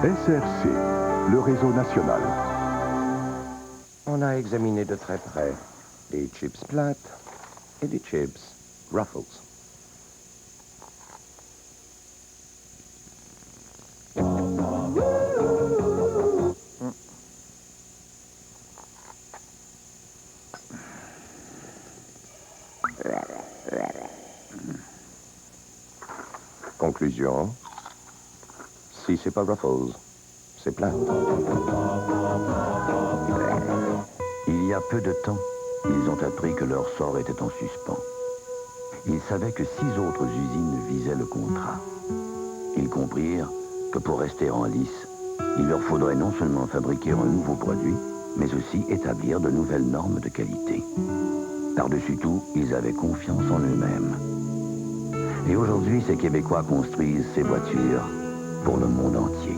SRC, le réseau national. On a examiné de très près des chips plates et des chips Ruffles. Conclusion, si c'est pas Ruffles, c'est plate. Il y a peu de temps, ils ont appris que leur sort était en suspens. Ils savaient que 6 autres usines visaient le contrat. Ils comprirent que pour rester en lice, il leur faudrait non seulement fabriquer un nouveau produit, mais aussi établir de nouvelles normes de qualité. Par-dessus tout, ils avaient confiance en eux-mêmes. Et aujourd'hui, ces Québécois construisent ces voitures pour le monde entier.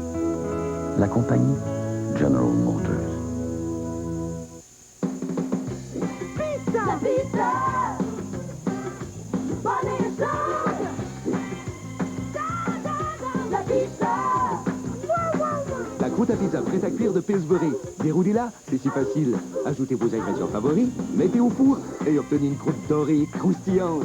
La compagnie General Motors. La pizza! Bonne et chaude! La pizza! La croûte à pizza prête à cuire de Pillsbury. Déroulez-la, c'est si facile. Ajoutez vos ingrédients favoris, mettez au four et obtenez une croûte dorée et croustillante.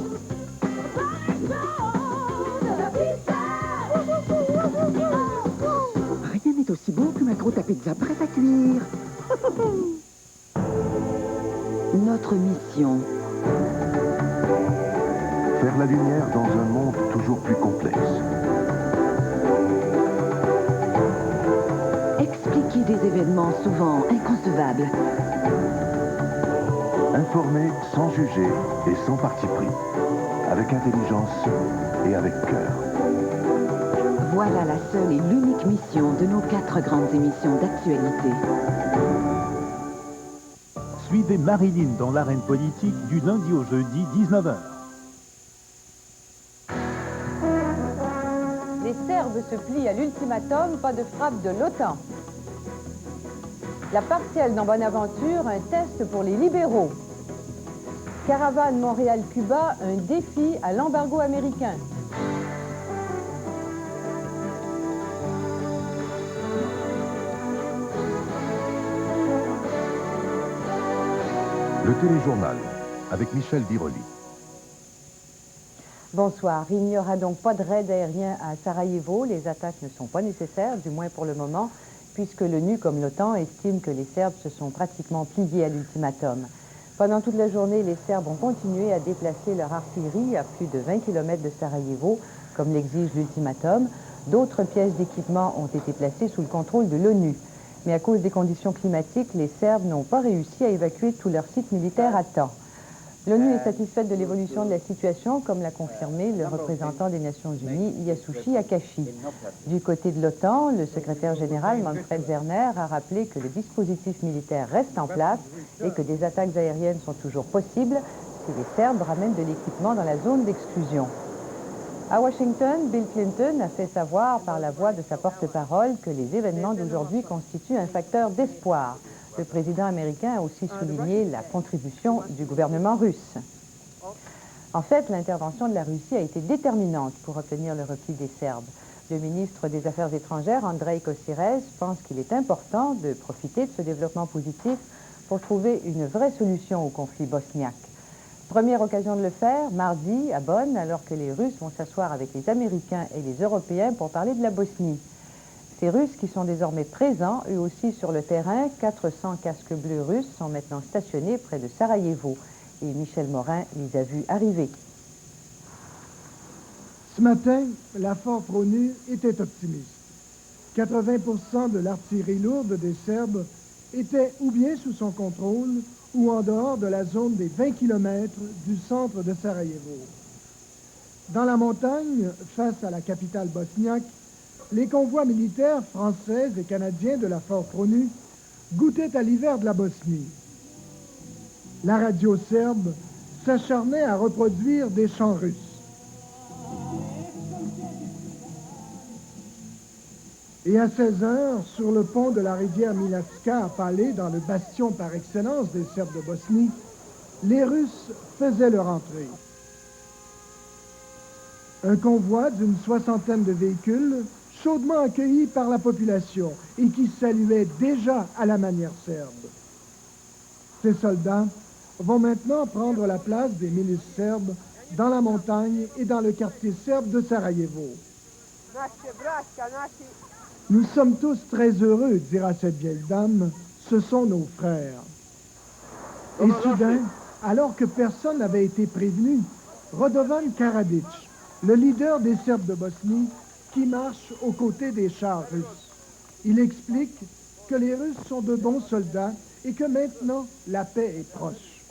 Rien n'est aussi bon que ma croûte à pizza prête à cuire. Notre mission. Faire la lumière dans un monde toujours plus complexe. Expliquer des événements souvent inconcevables. Informer sans juger et sans parti pris. Avec intelligence et avec cœur. Voilà la seule et l'unique mission de nos 4 grandes émissions d'actualité. Suivez Marilyn dans l'arène politique du lundi au jeudi, 19h. Les Serbes se plient à l'ultimatum, pas de frappe de l'OTAN. La partielle dans Bonaventure, un test pour les libéraux. Caravane Montréal-Cuba, un défi à l'embargo américain. Le téléjournal, avec Michel Biroli. Bonsoir. Il n'y aura donc pas de raid aérien à Sarajevo. Les attaques ne sont pas nécessaires, du moins pour le moment, puisque l'ONU, comme l'OTAN, estime que les Serbes se sont pratiquement pliés à l'ultimatum. Pendant toute la journée, les Serbes ont continué à déplacer leur artillerie à plus de 20 km de Sarajevo, comme l'exige l'ultimatum. D'autres pièces d'équipement ont été placées sous le contrôle de l'ONU. Mais à cause des conditions climatiques, les Serbes n'ont pas réussi à évacuer tous leurs sites militaires à temps. L'ONU est satisfaite de l'évolution de la situation, comme l'a confirmé le représentant des Nations Unies, Yasushi Akashi. Du côté de l'OTAN, le secrétaire général Manfred Werner a rappelé que le dispositif militaire reste en place et que des attaques aériennes sont toujours possibles si les Serbes ramènent de l'équipement dans la zone d'exclusion. À Washington, Bill Clinton a fait savoir par la voix de sa porte-parole que les événements d'aujourd'hui constituent un facteur d'espoir. Le président américain a aussi souligné la contribution du gouvernement russe. En fait, l'intervention de la Russie a été déterminante pour obtenir le repli des Serbes. Le ministre des Affaires étrangères, Andrej Kosirez, pense qu'il est important de profiter de ce développement positif pour trouver une vraie solution au conflit bosniaque. Première occasion de le faire, mardi, à Bonn, alors que les Russes vont s'asseoir avec les Américains et les Européens pour parler de la Bosnie. Ces Russes qui sont désormais présents, eux aussi sur le terrain, 400 casques bleus russes sont maintenant stationnés près de Sarajevo. Et Michel Morin les a vus arriver. Ce matin, la force ONU était optimiste. 80% de l'artillerie lourde des Serbes était ou bien sous son contrôle ou en dehors de la zone des 20 km du centre de Sarajevo. Dans la montagne, face à la capitale bosniaque, les convois militaires français et canadiens de la force ONU goûtaient à l'hiver de la Bosnie. La radio serbe s'acharnait à reproduire des chants russes. Et à 16 heures, sur le pont de la rivière Milavska à Palais, dans le bastion par excellence des Serbes de Bosnie, les Russes faisaient leur entrée. Un convoi d'une 60aine de véhicules chaudement accueillis par la population et qui saluaient déjà à la manière serbe. Ces soldats vont maintenant prendre la place des milices serbes dans la montagne et dans le quartier serbe de Sarajevo. Nous sommes tous très heureux, dira cette vieille dame, ce sont nos frères. Et soudain, alors que personne n'avait été prévenu, Radovan Karadzic, le leader des Serbes de Bosnie, qui marche aux côtés des chars russes. Il explique que les Russes sont de bons soldats et que maintenant la paix est proche.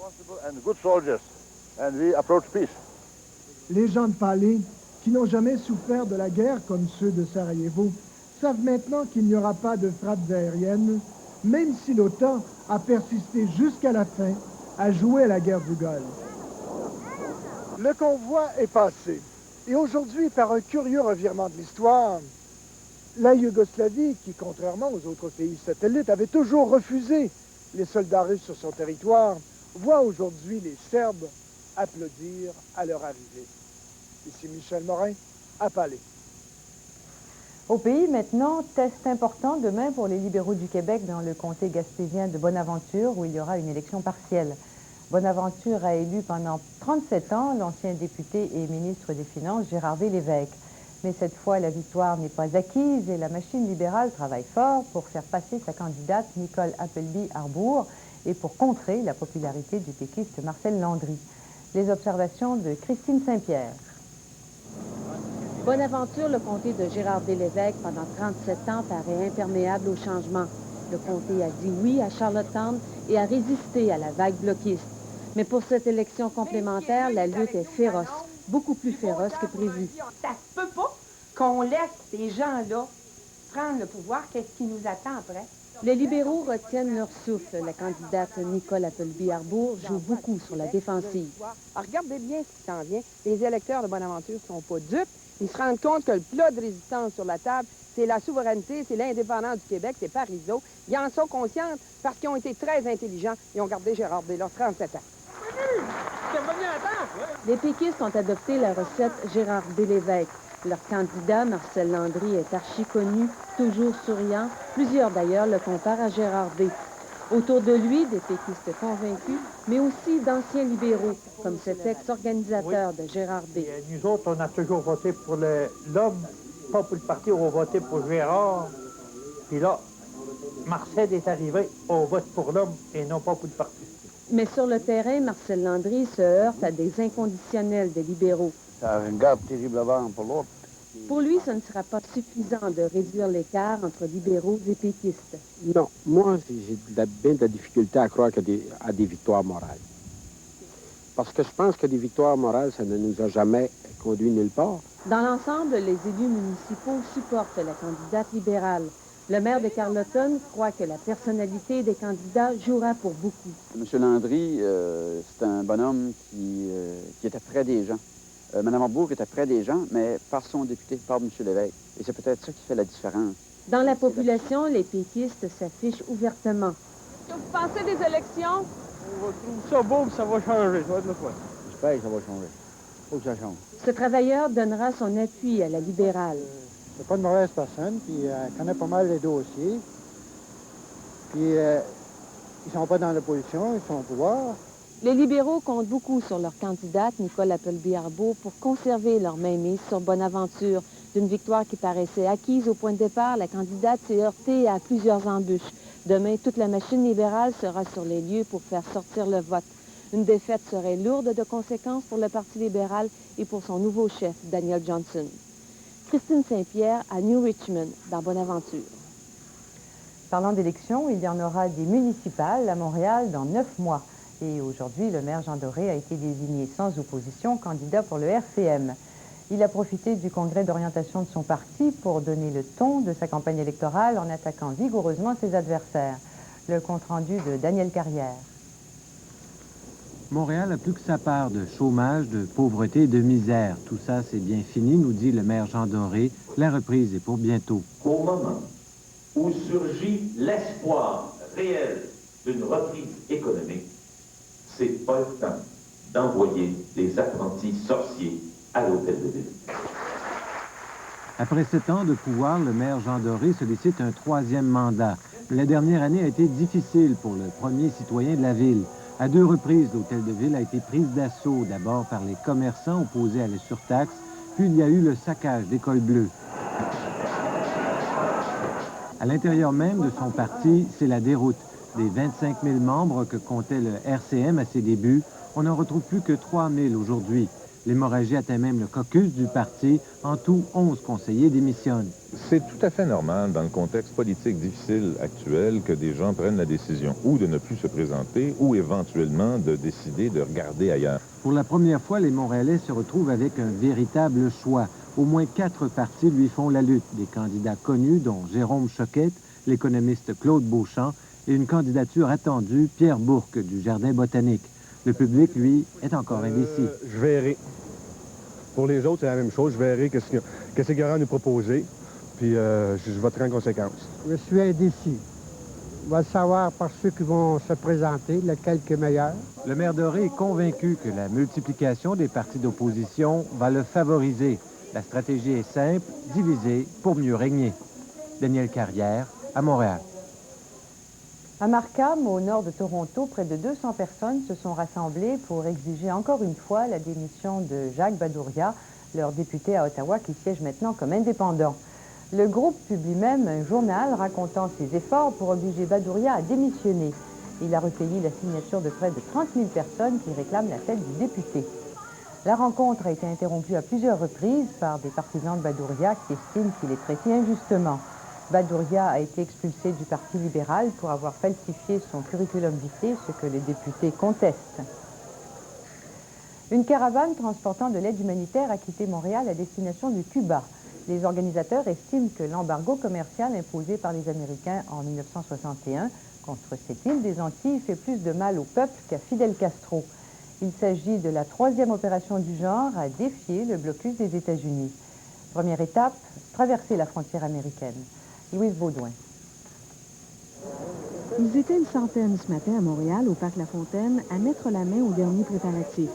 Les gens de Palais, qui n'ont jamais souffert de la guerre comme ceux de Sarajevo, savent maintenant qu'il n'y aura pas de frappes aériennes, même si l'OTAN a persisté jusqu'à la fin à jouer à la guerre du Golfe. Le convoi est passé. Et aujourd'hui, par un curieux revirement de l'histoire, la Yougoslavie, qui, contrairement aux autres pays satellites, avait toujours refusé les soldats russes sur son territoire, voit aujourd'hui les Serbes applaudir à leur arrivée. Ici Michel Morin, à Palais. Au pays, maintenant, test important demain pour les libéraux du Québec dans le comté gaspésien de Bonaventure, où il y aura une élection partielle. Bonaventure a élu pendant 37 ans l'ancien député et ministre des Finances Gérard D. Lévesque. Mais cette fois, la victoire n'est pas acquise et la machine libérale travaille fort pour faire passer sa candidate Nicole Appleby-Arbour et pour contrer la popularité du péquiste Marcel Landry. Les observations de Christine Saint-Pierre. Bonaventure, le comté de Gérard D. Lévesque, pendant 37 ans, paraît imperméable au changement. Le comté a dit oui à Charlottetown et a résisté à la vague bloquiste. Mais pour cette élection complémentaire, la lutte est féroce, beaucoup plus féroce que prévu. Ça se peut pas qu'on laisse ces gens-là prendre le pouvoir. Qu'est-ce qui nous attend après? Les libéraux retiennent leur souffle. La candidate Nicole Appleby-Arbour joue beaucoup sur la défensive. Alors, regardez bien ce qui s'en vient. Les électeurs de Bonaventure ne sont pas dupes. Ils se rendent compte que le plat de résistance sur la table, c'est la souveraineté, c'est l'indépendance du Québec, c'est Parizeau. Ils en sont conscients parce qu'ils ont été très intelligents. Ils ont gardé Gérard D. là 37 ans. Les péquistes ont adopté la recette Gérard D. Lévesque. Leur candidat, Marcel Landry, est archi-connu, toujours souriant. Plusieurs, d'ailleurs, le comparent à Gérard D. Autour de lui, des péquistes convaincus, mais aussi d'anciens libéraux, comme cet ex-organisateur de Gérard D. Et nous autres, on a toujours voté pour l'homme, pas pour le parti, on a voté pour Gérard. Puis là, Marcel est arrivé, on vote pour l'homme et non pas pour le parti. Mais sur le terrain, Marcel Landry se heurte à des inconditionnels des libéraux. Ça regarde terriblement pour l'autre. Pour lui, ce ne sera pas suffisant de réduire l'écart entre libéraux et péquistes. Non, moi, j'ai bien de la difficulté à croire à des victoires morales. Parce que je pense que des victoires morales, ça ne nous a jamais conduit nulle part. Dans l'ensemble, les élus municipaux supportent la candidate libérale. Le maire de Carleton croit que la personnalité des candidats jouera pour beaucoup. M. Landry, c'est un bonhomme qui était près des gens. Mme Arbour était près des gens, mais par son député, par M. Lévesque. Et c'est peut-être ça qui fait la différence. Dans la population, les péquistes s'affichent ouvertement. Que vous pensez des élections? On trouve ça beau que ça va changer, ça va être le fun. J'espère que ça va changer. Faut que ça change. Ce travailleur donnera son appui à la libérale. C'est pas une mauvaise personne, puis elle connaît pas mal les dossiers. Puis ils sont pas dans l'opposition, ils sont au pouvoir. Les libéraux comptent beaucoup sur leur candidate, Nicole Appleby-Arbour, pour conserver leur mainmise sur Bonaventure. D'une victoire qui paraissait acquise au point de départ, la candidate s'est heurtée à plusieurs embûches. Demain, toute la machine libérale sera sur les lieux pour faire sortir le vote. Une défaite serait lourde de conséquences pour le Parti libéral et pour son nouveau chef, Daniel Johnson. Christine Saint-Pierre à New Richmond, dans Bonaventure. Parlant d'élections, il y en aura des municipales à Montréal dans 9 mois. Et aujourd'hui, le maire Jean Doré a été désigné sans opposition candidat pour le RCM. Il a profité du congrès d'orientation de son parti pour donner le ton de sa campagne électorale en attaquant vigoureusement ses adversaires. Le compte-rendu de Daniel Carrière. Montréal a plus que sa part de chômage, de pauvreté et de misère. Tout ça, c'est bien fini, nous dit le maire Jean Doré. La reprise est pour bientôt. Au moment où surgit l'espoir réel d'une reprise économique, c'est pas le temps d'envoyer des apprentis sorciers à l'hôtel de ville. Après 7 ans de pouvoir, le maire Jean Doré sollicite un 3e mandat. Mais la dernière année a été difficile pour le premier citoyen de la ville. À 2 reprises, l'hôtel de ville a été prise d'assaut, d'abord par les commerçants opposés à la surtaxe, puis il y a eu le saccage d'École Bleue. À l'intérieur même de son parti, c'est la déroute. Des 25 000 membres que comptait le RCM à ses débuts, on n'en retrouve plus que 3 000 aujourd'hui. L'hémorragie atteint même le caucus du parti. En tout, 11 conseillers démissionnent. C'est tout à fait normal, dans le contexte politique difficile actuel, que des gens prennent la décision ou de ne plus se présenter ou éventuellement de décider de regarder ailleurs. Pour la première fois, les Montréalais se retrouvent avec un véritable choix. Au moins 4 partis lui font la lutte. Des candidats connus, dont Jérôme Choquette, l'économiste Claude Beauchamp, et une candidature attendue, Pierre Bourque, du Jardin botanique. Le public, lui, est encore indécis. Je verrai. Pour les autres, c'est la même chose. Je verrai qu'est-ce qu'il y aura à nous proposer, puis je voterai en conséquence. Je suis indécis. On va le savoir par ceux qui vont se présenter, lequel qui est meilleur. Le maire Doré est convaincu que la multiplication des partis d'opposition va le favoriser. La stratégie est simple, diviser pour mieux régner. Daniel Carrière, à Montréal. À Markham, au nord de Toronto, près de 200 personnes se sont rassemblées pour exiger encore une fois la démission de Jacques Badouria, leur député à Ottawa qui siège maintenant comme indépendant. Le groupe publie même un journal racontant ses efforts pour obliger Badouria à démissionner. Il a recueilli la signature de près de 30 000 personnes qui réclament la tête du député. La rencontre a été interrompue à plusieurs reprises par des partisans de Badouria qui estiment qu'il est traité injustement. Badouria a été expulsé du Parti libéral pour avoir falsifié son curriculum vitae, ce que les députés contestent. Une caravane transportant de l'aide humanitaire a quitté Montréal à destination du Cuba. Les organisateurs estiment que l'embargo commercial imposé par les Américains en 1961 contre cette île des Antilles fait plus de mal au peuple qu'à Fidel Castro. Il s'agit de la 3e opération du genre à défier le blocus des États-Unis. Première étape, traverser la frontière américaine. Louise Baudouin. Ils étaient une centaine ce matin à Montréal, au Parc La Fontaine, à mettre la main aux derniers préparatifs.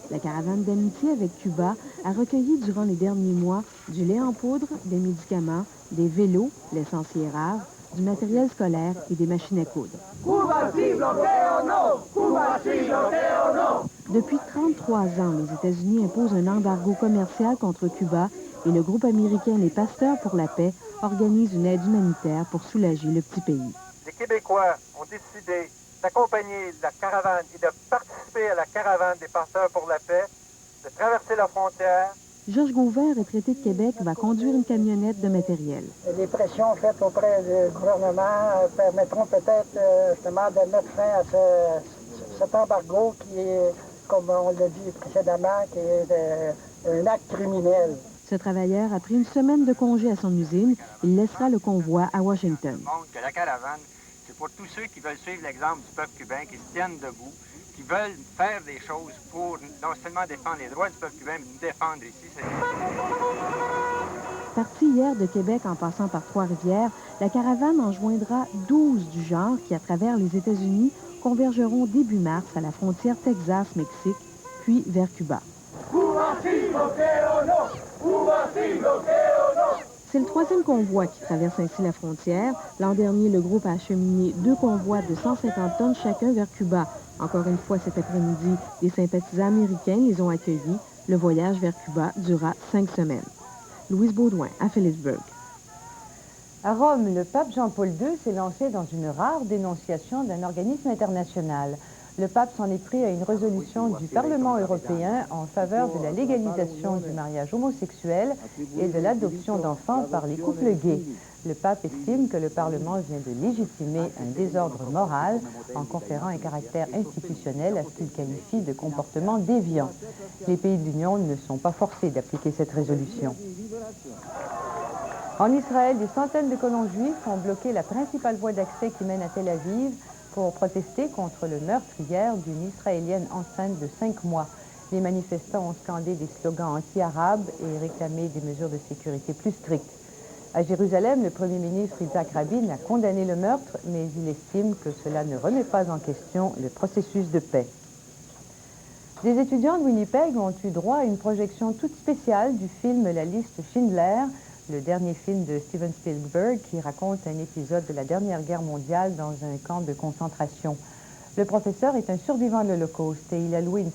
La caravane d'amitié avec Cuba a recueilli durant les derniers mois du lait en poudre, des médicaments, des vélos, l'essentiel rare, du matériel scolaire et des machines à coudre. Cuba si bloqueo no! Cuba si bloqueo no! Depuis 33 ans, les États-Unis imposent un embargo commercial contre Cuba et le groupe américain Les Pasteurs pour la paix organise une aide humanitaire pour soulager le petit pays. Les Québécois ont décidé d'accompagner la caravane et de participer à la caravane des Pasteurs pour la paix, de traverser la frontière. Georges Gauvin, retraité de Québec, va conduire une camionnette de matériel. Les pressions faites auprès du gouvernement permettront peut-être justement de mettre fin à cet embargo qui est, comme on l'a dit précédemment, qui est un acte criminel. Ce travailleur a pris une semaine de congé à son usine. Il laissera le convoi à Washington. Que la caravane, c'est pour tous ceux qui veulent suivre l'exemple du peuple cubain, qui se tiennent debout, qui veulent faire des choses pour non seulement défendre les droits du peuple cubain, mais nous défendre ici. Partie hier de Québec en passant par Trois-Rivières, la caravane en joindra 12 du genre qui, à travers les États-Unis, convergeront début mars à la frontière Texas-Mexique, puis vers Cuba. C'est le 3e convoi qui traverse ainsi la frontière. L'an dernier, le groupe a acheminé 2 convois de 150 tonnes chacun vers Cuba. Encore une fois cet après-midi, des sympathisants américains les ont accueillis. Le voyage vers Cuba durera 5 semaines. Louise Baudouin, à Phillipsburg. À Rome, le pape Jean-Paul II s'est lancé dans une rare dénonciation d'un organisme international. Le pape s'en est pris à une résolution du Parlement européen en faveur de la légalisation du mariage homosexuel et de l'adoption d'enfants par les couples gays. Le pape estime que le Parlement vient de légitimer un désordre moral en conférant un caractère institutionnel à ce qu'il qualifie de comportement déviant. Les pays de l'Union ne sont pas forcés d'appliquer cette résolution. En Israël, des centaines de colons juifs ont bloqué la principale voie d'accès qui mène à Tel Aviv pour protester contre le meurtre hier d'une Israélienne enceinte de 5 mois. Les manifestants ont scandé des slogans anti-arabes et réclamé des mesures de sécurité plus strictes. À Jérusalem, le Premier ministre Yitzhak Rabin a condamné le meurtre, mais il estime que cela ne remet pas en question le processus de paix. Des étudiants de Winnipeg ont eu droit à une projection toute spéciale du film La liste Schindler. le dernier film de Steven Spielberg qui raconte un épisode de la dernière guerre mondiale dans un camp de concentration. Le professeur est un survivant de l'Holocauste et il a loué une